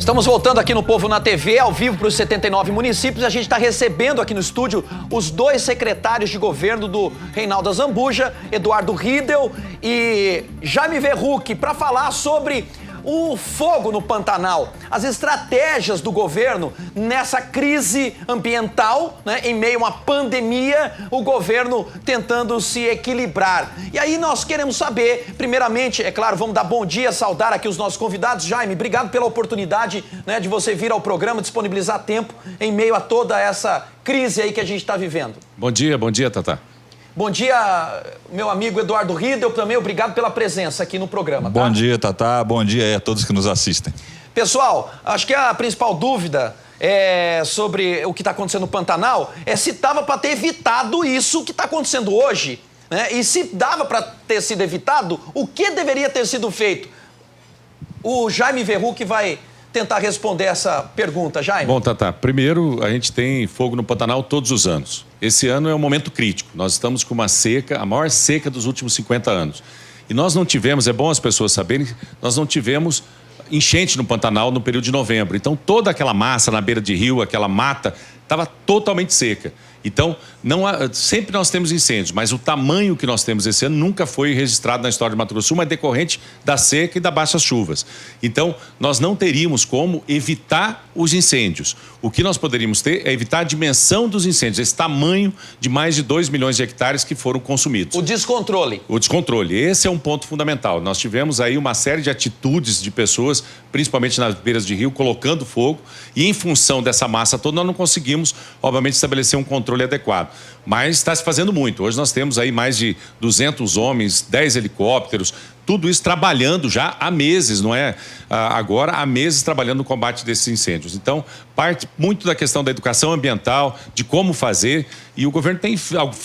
Estamos voltando aqui no Povo na TV, ao vivo para os 79 municípios. A gente está recebendo aqui no estúdio os dois secretários de governo do Reinaldo Azambuja, Eduardo Riedel e Jaime Verruc, para falar sobre o fogo no Pantanal, as estratégias do governo nessa crise ambiental, né, em meio a uma pandemia, o governo tentando se equilibrar. E aí nós queremos saber, primeiramente, é claro, vamos dar bom dia, saudar aqui os nossos convidados. Jaime, obrigado pela oportunidade, né, de você vir ao programa, disponibilizar tempo em meio a toda essa crise aí que a gente está vivendo. Bom dia, Tatá. Bom dia, meu amigo Eduardo Riedel, também obrigado pela presença aqui no programa. Tá? Bom dia, Tatá, bom dia a todos que nos assistem. Pessoal, acho que a principal dúvida sobre o que está acontecendo no Pantanal é se dava para ter evitado isso que está acontecendo hoje, né? E se dava para ter sido evitado, o que deveria ter sido feito? O Jaime Verruc vai tentar responder essa pergunta. Jaime. Bom, Tatá, primeiro, a gente tem fogo no Pantanal todos os anos. Esse ano é um momento crítico. Nós estamos com uma seca, a maior seca dos últimos 50 anos. E nós não tivemos, é bom as pessoas saberem, nós não tivemos enchente no Pantanal no período de novembro. Então, toda aquela massa na beira de rio, aquela mata, estava totalmente seca. Então, sempre nós temos incêndios, mas o tamanho que nós temos esse ano nunca foi registrado na história de Mato Grosso do Sul, mas decorrente da seca e das baixas chuvas. Então, nós não teríamos como evitar os incêndios. O que nós poderíamos ter é evitar a dimensão dos incêndios, esse tamanho de mais de 2 milhões de hectares que foram consumidos. O descontrole. O descontrole. Esse é um ponto fundamental. Nós tivemos aí uma série de atitudes de pessoas, principalmente nas beiras de rio, colocando fogo, e em função dessa massa toda, nós não conseguimos, obviamente, estabelecer um controle adequado. Mas está se fazendo muito. Hoje nós temos aí mais de 200 homens, 10 helicópteros, tudo isso trabalhando já há meses, não é agora, há meses trabalhando no combate desses incêndios. Então, parte muito da questão da educação ambiental, de como fazer, e o governo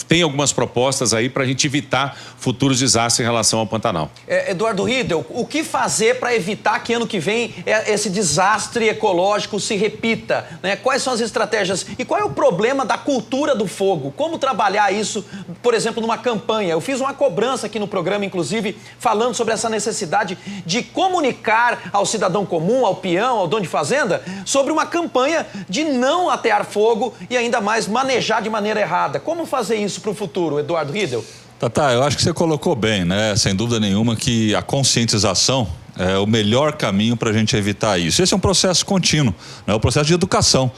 tem algumas propostas aí para a gente evitar futuros desastres em relação ao Pantanal. Eduardo Riedel, o que fazer para evitar que ano que vem esse desastre ecológico se repita, né? Quais são as estratégias e qual é o problema da cultura do fogo? Como trabalhar isso, por exemplo, numa campanha? Eu fiz uma cobrança aqui no programa, inclusive, falando sobre essa necessidade de comunicar ao cidadão comum, ao peão, ao dono de fazenda, sobre uma campanha de não atear fogo e ainda mais manejar de maneira errada. Como fazer isso para o futuro, Eduardo Riedel? Tatá, eu acho que você colocou bem, né? Sem dúvida nenhuma que a conscientização é o melhor caminho para a gente evitar isso. Esse é um processo contínuo, né? O processo de educação.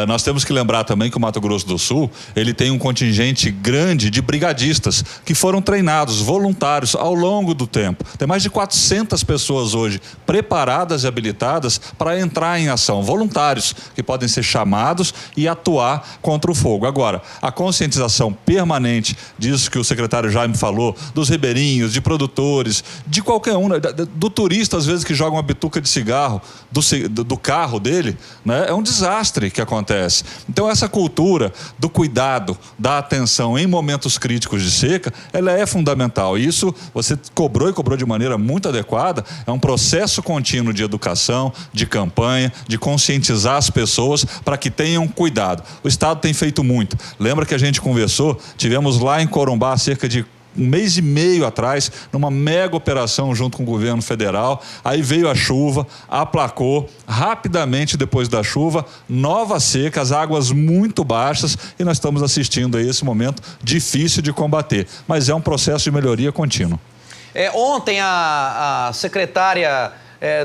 Nós temos que lembrar também que o Mato Grosso do Sul, ele tem um contingente grande de brigadistas que foram treinados, voluntários, ao longo do tempo. Tem mais de 400 pessoas hoje preparadas e habilitadas para entrar em ação, voluntários que podem ser chamados e atuar contra o fogo. Agora, a conscientização permanente disso que o secretário Jaime falou, dos ribeirinhos, de produtores, de qualquer um, do turista às vezes que joga uma bituca de cigarro do carro dele, né? É um desastre que acontece. Então essa cultura do cuidado, da atenção em momentos críticos de seca, ela é fundamental. Isso você cobrou de maneira muito adequada. É um processo contínuo de educação, de campanha, de conscientizar as pessoas para que tenham cuidado. O Estado tem feito muito. Lembra que a gente conversou? Tivemos lá em Corumbá cerca de 1 mês e meio atrás, numa mega operação junto com o governo federal. Aí veio a chuva, aplacou, rapidamente depois da chuva, nova seca, as águas muito baixas, e nós estamos assistindo a esse momento difícil de combater. Mas é um processo de melhoria contínua. Ontem a secretária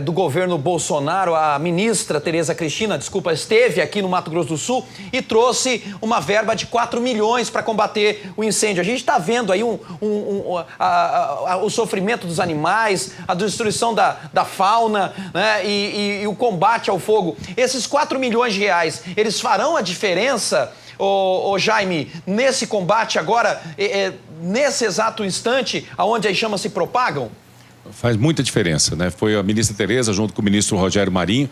do governo Bolsonaro, a ministra Tereza Cristina, esteve aqui no Mato Grosso do Sul e trouxe uma verba de 4 milhões para combater o incêndio. A gente está vendo aí o sofrimento dos animais, a destruição da fauna, né, e o combate ao fogo. Esses 4 milhões de reais, eles farão a diferença, Jaime, nesse combate agora, nesse exato instante, onde as chamas se propagam? Faz muita diferença, né? Foi a ministra Tereza junto com o ministro Rogério Marinho.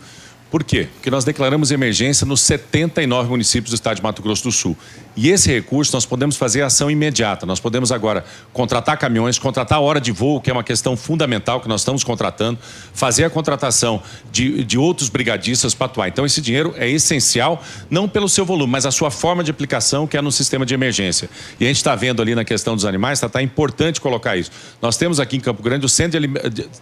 Por quê? Porque nós declaramos emergência nos 79 municípios do estado de Mato Grosso do Sul. E esse recurso nós podemos fazer ação imediata. Nós podemos agora contratar caminhões, contratar a hora de voo, que é uma questão fundamental que nós estamos contratando, fazer a contratação de outros brigadistas para atuar. Então esse dinheiro é essencial, não pelo seu volume, mas a sua forma de aplicação, que é no sistema de emergência. E a gente está vendo ali na questão dos animais, tá importante colocar isso. Nós temos aqui em Campo Grande o Centro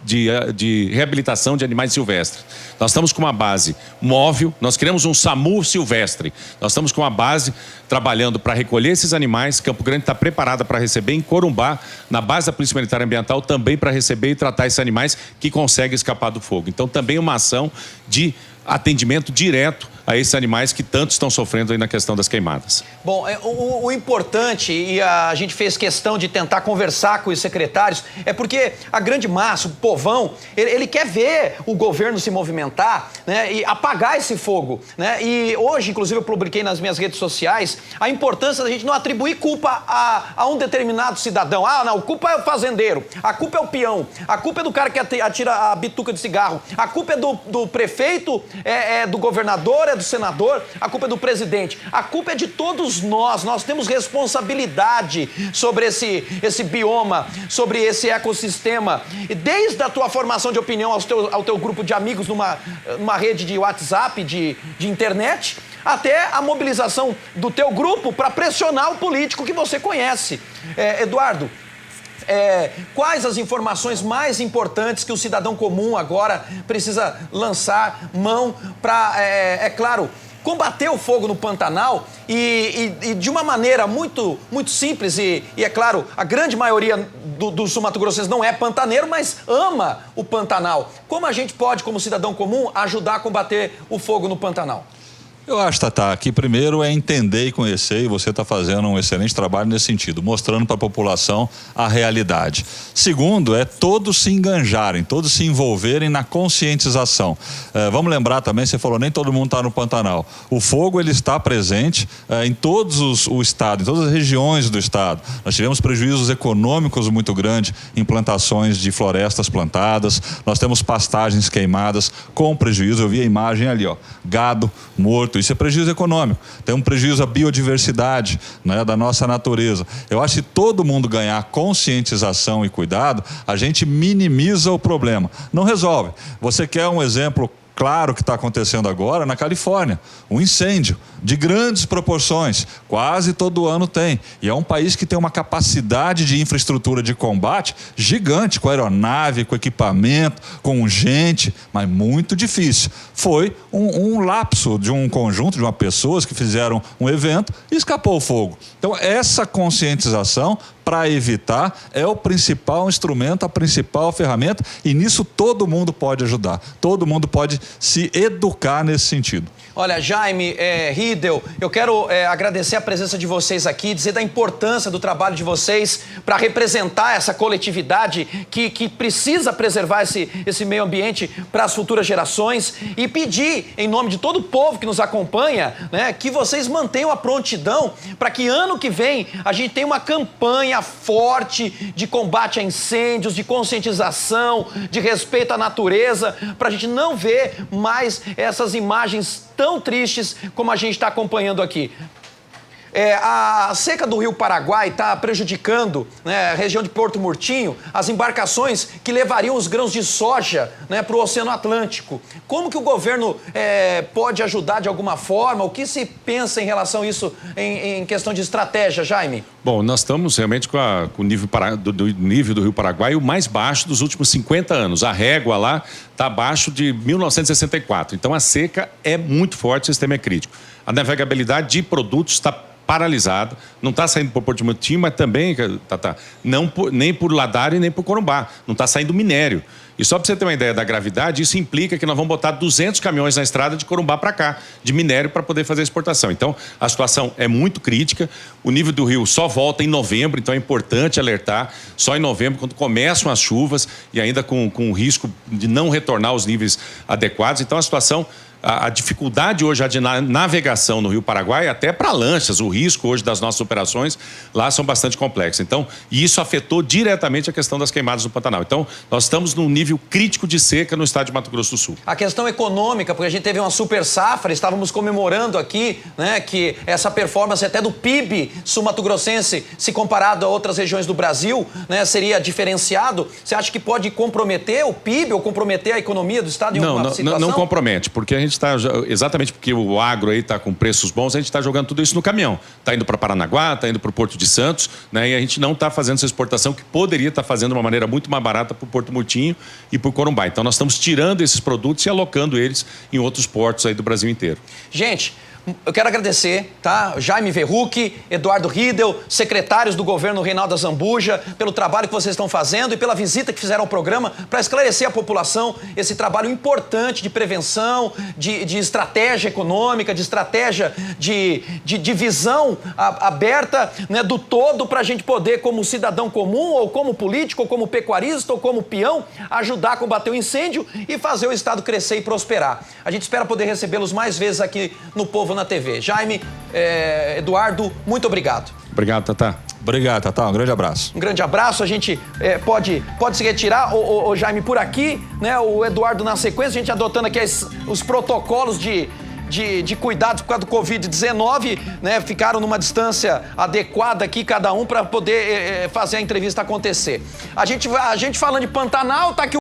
de Reabilitação de Animais Silvestres. Nós estamos com uma base base móvel, nós criamos um SAMU silvestre. Nós estamos com uma base trabalhando para recolher esses animais. Campo Grande está preparada para receber, em Corumbá, na base da Polícia Militar Ambiental, também para receber e tratar esses animais que conseguem escapar do fogo. Então, também uma ação de atendimento direto a esses animais que tanto estão sofrendo aí na questão das queimadas. Bom, o importante, e a gente fez questão de tentar conversar com os secretários, é porque a grande massa, o povão, ele quer ver o governo se movimentar, né, e apagar esse fogo, né? E hoje, inclusive, eu publiquei nas minhas redes sociais a importância da gente não atribuir culpa a um determinado cidadão. Ah, não, a culpa é o fazendeiro, a culpa é o peão, a culpa é do cara que atira a bituca de cigarro, a culpa é do prefeito, é do governador, é do senador, a culpa é do presidente, a culpa é de todos nós. Nós temos responsabilidade sobre esse bioma, sobre esse ecossistema. E desde a tua formação de opinião ao teu grupo de amigos numa rede de WhatsApp, de internet, até a mobilização do teu grupo para pressionar o político que você conhece. Eduardo, quais as informações mais importantes que o cidadão comum agora precisa lançar mão para, claro, combater o fogo no Pantanal e de uma maneira muito, muito simples e, é claro, a grande maioria dos sul-mato-grossenses não é pantaneiro, mas ama o Pantanal. Como a gente pode, como cidadão comum, ajudar a combater o fogo no Pantanal? Eu acho, Tatá, que primeiro é entender e conhecer, e você está fazendo um excelente trabalho nesse sentido, mostrando para a população a realidade. Segundo, é todos se enganjarem, todos se envolverem na conscientização. Vamos lembrar também, você falou, nem todo mundo está no Pantanal. O fogo, ele está presente em todos o estado, em todas as regiões do estado. Nós tivemos prejuízos econômicos muito grandes em plantações de florestas plantadas, nós temos pastagens queimadas com prejuízo. Eu vi a imagem ali, ó, gado morto. Isso é prejuízo econômico. Tem um prejuízo à biodiversidade, né, da nossa natureza. Eu acho que todo mundo ganhar conscientização e cuidado, a gente minimiza o problema. Não resolve. Você quer um exemplo claro que está acontecendo agora na Califórnia, um incêndio de grandes proporções, quase todo ano tem, e é um país que tem uma capacidade de infraestrutura de combate gigante, com aeronave, com equipamento, com gente, mas muito difícil. Foi um lapso de um conjunto, de uma pessoas que fizeram um evento e escapou o fogo. Então essa conscientização para evitar é o principal instrumento, a principal ferramenta, e nisso todo mundo pode ajudar, todo mundo pode se educar nesse sentido. Olha, Jaime, Riedel, eu quero agradecer a presença de vocês aqui, dizer da importância do trabalho de vocês para representar essa coletividade que precisa preservar esse meio ambiente para as futuras gerações e pedir, em nome de todo o povo que nos acompanha, né, que vocês mantenham a prontidão para que ano que vem a gente tenha uma campanha forte de combate a incêndios, de conscientização, de respeito à natureza, para a gente não ver mais essas imagens tão tristes como a gente está acompanhando aqui. A seca do Rio Paraguai está prejudicando, né, a região de Porto Murtinho, as embarcações que levariam os grãos de soja, né, para o Oceano Atlântico. Como que o governo pode ajudar de alguma forma? O que se pensa em relação a isso em questão de estratégia, Jaime? Bom, nós estamos realmente com o nível do Rio Paraguai o mais baixo dos últimos 50 anos. A régua lá está abaixo de 1964. Então a seca é muito forte, o sistema é crítico. A navegabilidade de produtos está paralisada, não está saindo por Porto Murtinho, mas também, nem por Ladário e nem por Corumbá. Não está saindo minério. E só para você ter uma ideia da gravidade, isso implica que nós vamos botar 200 caminhões na estrada de Corumbá para cá, de minério, para poder fazer a exportação. Então, a situação é muito crítica. O nível do rio só volta em novembro, então é importante alertar. Só em novembro, quando começam as chuvas e ainda com o risco de não retornar aos níveis adequados. Então, a situação... A dificuldade hoje de navegação no Rio Paraguai, até para lanchas, o risco hoje das nossas operações lá são bastante complexos. Então, isso afetou diretamente a questão das queimadas no Pantanal. Então, nós estamos num nível crítico de seca no estado de Mato Grosso do Sul. A questão econômica, porque a gente teve uma super safra, estávamos comemorando aqui, né, que essa performance até do PIB sul-mato-grossense, se comparado a outras regiões do Brasil, né, seria diferenciado. Você acha que pode comprometer o PIB ou comprometer a economia do estado em alguma situação? Não compromete, porque a gente gente está, exatamente porque o agro aí está com preços bons, a gente está jogando tudo isso no caminhão. Está indo para Paranaguá, está indo para o Porto de Santos, né? E a gente não está fazendo essa exportação que poderia estar fazendo de uma maneira muito mais barata para o Porto Murtinho e para o Corumbá. Então nós estamos tirando esses produtos e alocando eles em outros portos aí do Brasil inteiro. Gente, eu quero agradecer, tá? Jaime Verrucchi, Eduardo Riedel, secretários do governo Reinaldo Azambuja, pelo trabalho que vocês estão fazendo e pela visita que fizeram ao programa para esclarecer a população esse trabalho importante de prevenção, de estratégia econômica, de estratégia de visão aberta, né, do todo, para a gente poder, como cidadão comum, ou como político, ou como pecuarista, ou como peão, ajudar a combater o incêndio e fazer o Estado crescer e prosperar. A gente espera poder recebê-los mais vezes aqui no Povo na TV. Jaime, Eduardo, muito obrigado. Obrigado, Tatá. Obrigado, Tatá. Um grande abraço. Um grande abraço. A gente pode se retirar, o Jaime, por aqui, né? O Eduardo na sequência, a gente adotando aqui os protocolos de cuidados por causa do Covid-19, né? Ficaram numa distância adequada aqui, cada um, para poder fazer a entrevista acontecer. A gente falando de Pantanal, tá aqui